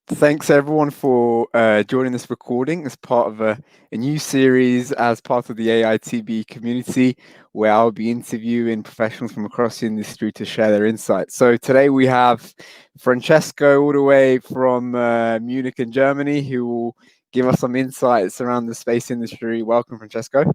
Thanks everyone for joining this recording as part of a new series as part of the Aitb community, where I'll be interviewing professionals from across the industry to share their insights. So today we have Francesco all the way from Munich in Germany, who will give us some insights around the space industry. Welcome, Francesco.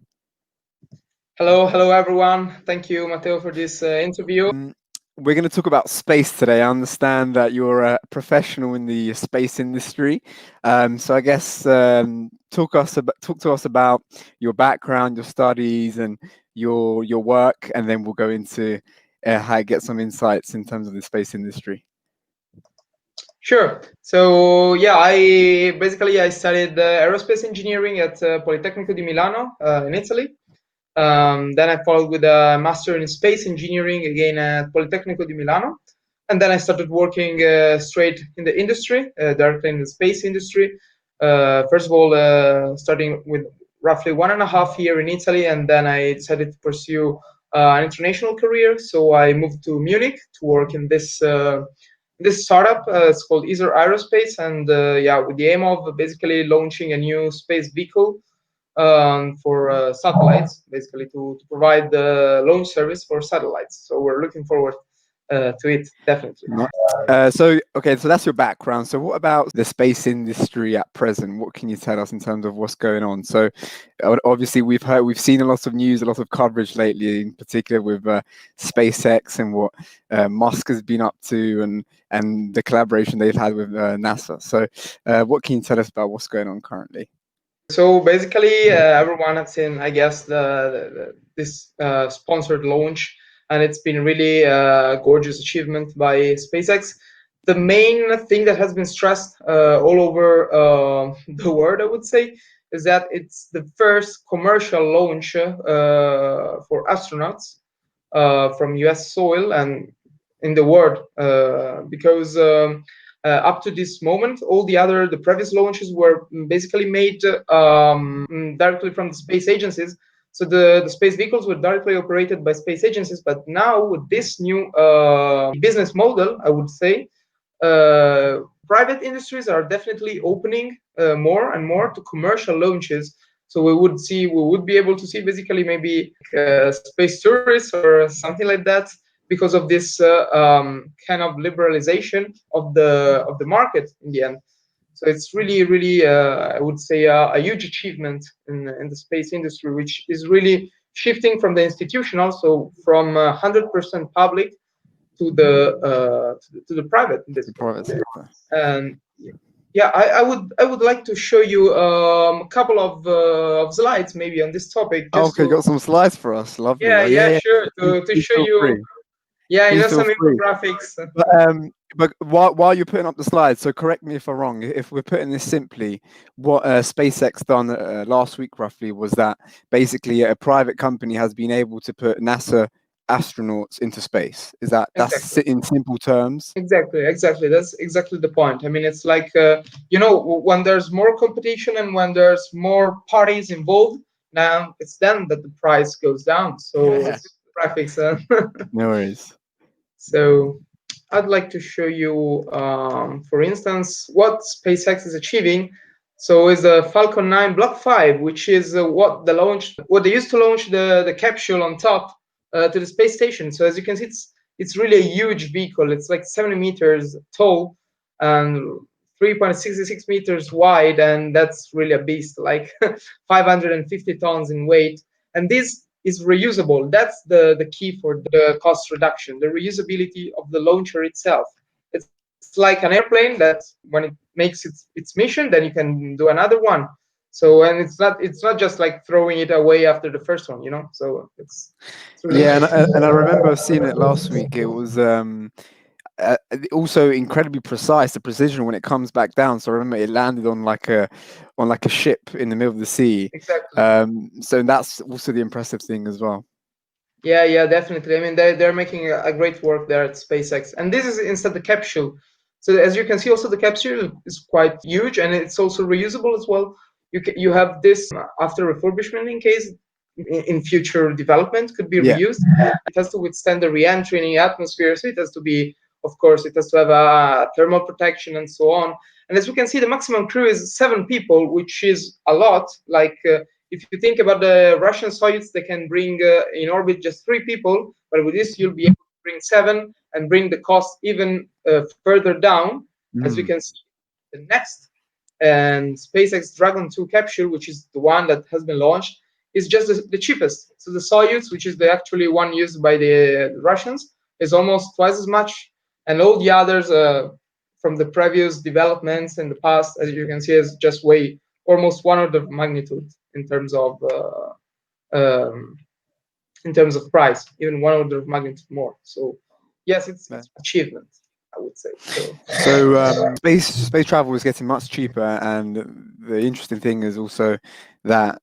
Hello everyone. Thank you, Matteo, for this interview. We're going to talk about space today. I understand that you're a professional in the space industry. So I guess talk to us about your background, your studies, and your work, and then we'll go into how to get some insights in terms of the space industry. Sure. So yeah, I studied aerospace engineering at Politecnico di Milano in Italy. Then I followed with a master in space engineering again at Politecnico di Milano, and then I started working straight in the industry, directly in the space industry. First of all, starting with roughly 1.5 years in Italy, and then I decided to pursue an international career. So I moved to Munich to work in this startup. It's called Ether Aerospace, and yeah, with the aim of basically launching a new space vehicle for satellites, basically to provide the launch service for satellites. So we're looking forward to it, definitely. So that's your background. So what about the space industry at present? What can you tell us in terms of what's going on? So obviously we've seen a lot of news, a lot of coverage lately, in particular with SpaceX and what Musk has been up to, and the collaboration they've had with NASA. So what can you tell us about what's going on currently? So basically, everyone has seen, I guess, this sponsored launch, and it's been really a gorgeous achievement by SpaceX. The main thing that has been stressed all over the world, I would say, is that it's the first commercial launch for astronauts from US soil and in the world, because up to this moment, all the previous launches were basically made directly from the space agencies. So the space vehicles were directly operated by space agencies. But now with this new business model, I would say, private industries are definitely opening more and more to commercial launches. So we would be able to see basically maybe space tourists or something like that, because of this kind of liberalization of the market in the end. So it's really I would say a huge achievement in the space industry, which is really shifting from the institutional, so from 100% public to the private in this private sector. And yeah, I would like to show you a couple of slides maybe on this topic. Okay, got some slides for us. Lovely. Yeah, sure. To show you. Free. Yeah, Please some feel free. infographics. But while you're putting up the slides, so correct me if I'm wrong. If we're putting this simply, what SpaceX done last week roughly was that basically a private company has been able to put NASA astronauts into space. That's Exactly. in simple terms? Exactly. That's exactly the point. I mean, it's like when there's more competition and when there's more parties involved, now it's then that the price goes down. So it's graphics. No worries. So I'd like to show you, for instance, what SpaceX is achieving. So is the Falcon 9 Block 5, which is what they used to launch the capsule on top to the space station. So as you can see, it's really a huge vehicle. It's like 70 meters tall and 3.66 meters wide, and that's really a beast, like 550 tons in weight. And this is reusable. That's the key for the cost reduction, the reusability of the launcher itself. It's like an airplane that when it makes its mission, then you can do another one. So, and it's not just like throwing it away after the first one, So it's really and I remember seeing it last week. It was also incredibly precise, the precision when it comes back down. So I remember it landed on like a ship in the middle of the sea. Exactly. So that's also the impressive thing as well. Yeah, definitely. I mean, they're making a great work there at SpaceX, and this is instead the capsule. So as you can see, also the capsule is quite huge, and it's also reusable as well. You have this after refurbishment in case in future development could be reused. It has to withstand the re-entry in the atmosphere, so it has to be Of course, it has to have a thermal protection and so on. And as we can see, the maximum crew is 7 people, which is a lot. Like if you think about the Russian Soyuz, they can bring in orbit just 3 people, but with this you'll be able to bring 7 and bring the cost even further down. As we can see, the next and SpaceX Dragon 2 capsule, which is the one that has been launched, is just the cheapest. So the Soyuz, which is the actually one used by the Russians, is almost twice as much, and all the others from the previous developments in the past, as you can see, is just way almost one order of magnitude in terms of price, even one order of magnitude more. So yes, it's achievement, I would say. So space travel is getting much cheaper, and the interesting thing is also that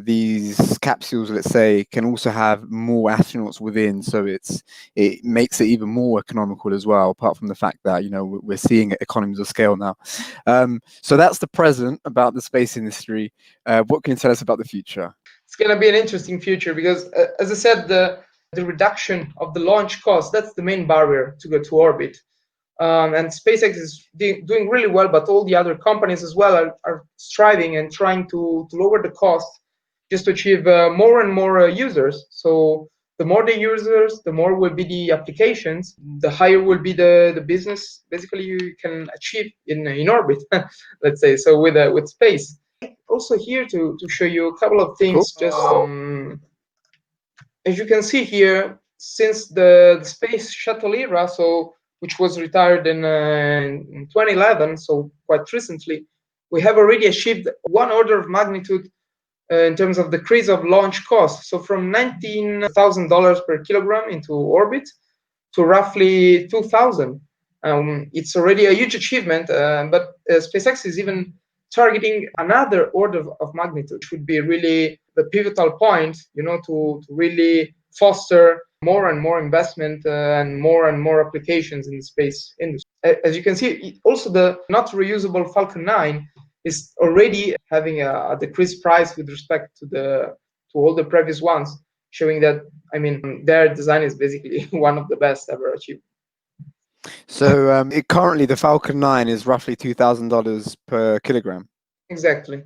these capsules, let's say, can also have more astronauts within, so it makes it even more economical as well. Apart from the fact that we're seeing economies of scale now. So that's the present about the space industry. What can you tell us about the future? It's going to be an interesting future because, as I said, the reduction of the launch cost, that's the main barrier to go to orbit. And SpaceX is doing really well, but all the other companies as well are striving and trying to lower the cost just to achieve more and more users. So the more the users, the more will be the applications, the higher will be the business basically you can achieve in orbit, let's say, so with space. Also here to show you a couple of things. Cool. Just as you can see here, since the space shuttle era, so which was retired in 2011, so quite recently, we have already achieved one order of magnitude in terms of decrease of launch cost. So from $19,000 per kilogram into orbit to roughly 2,000. It's already a huge achievement, but SpaceX is even targeting another order of magnitude, which would be really the pivotal point, to really foster more and more investment and more applications in the space industry. As you can see, also the not reusable Falcon 9 is already having a decreased price with respect to all the previous ones, showing that their design is basically one of the best ever achieved. So currently the Falcon 9 is roughly $2,000 per kilogram. Exactly.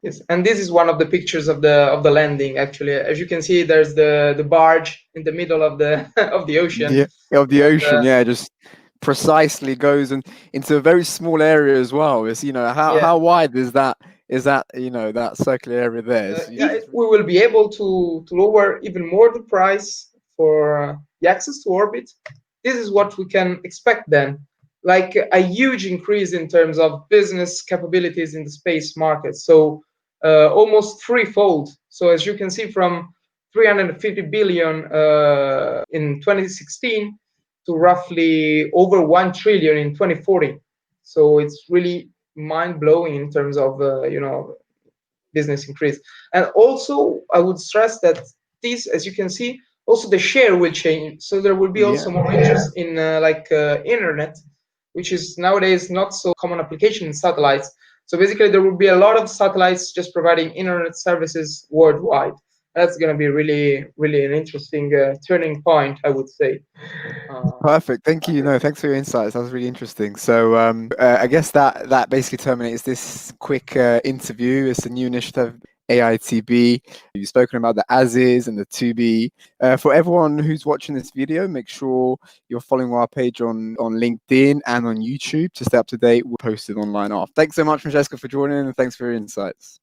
Yes, and this is one of the pictures of the landing. Actually, as you can see, there's the barge in the middle of the of the ocean. Yeah, of the ocean, yeah, just precisely goes into a very small area as well. It's how wide is that? Is that that circular area there? We will be able to lower even more the price for the access to orbit. This is what we can expect then, like a huge increase in terms of business capabilities in the space market. So almost threefold. So as you can see, from 350 billion in 2016 to roughly over 1 trillion in 2040. So it's really mind-blowing in terms of business increase. And also I would stress that this, as you can see, also the share will change. So there will be also more interest in internet, which is nowadays not so common application in satellites. So basically there will be a lot of satellites just providing internet services worldwide. That's going to be really, really an interesting turning point, I would say. Perfect. Thank you. No, thanks for your insights. That was really interesting. So I guess that basically terminates this quick interview. It's a new initiative, Aitb. You've spoken about the as is and the to be. For everyone who's watching this video, make sure you're following our page on LinkedIn and on YouTube to stay up to date. We're posted online off. Thanks so much, Francesco, for joining, and thanks for your insights.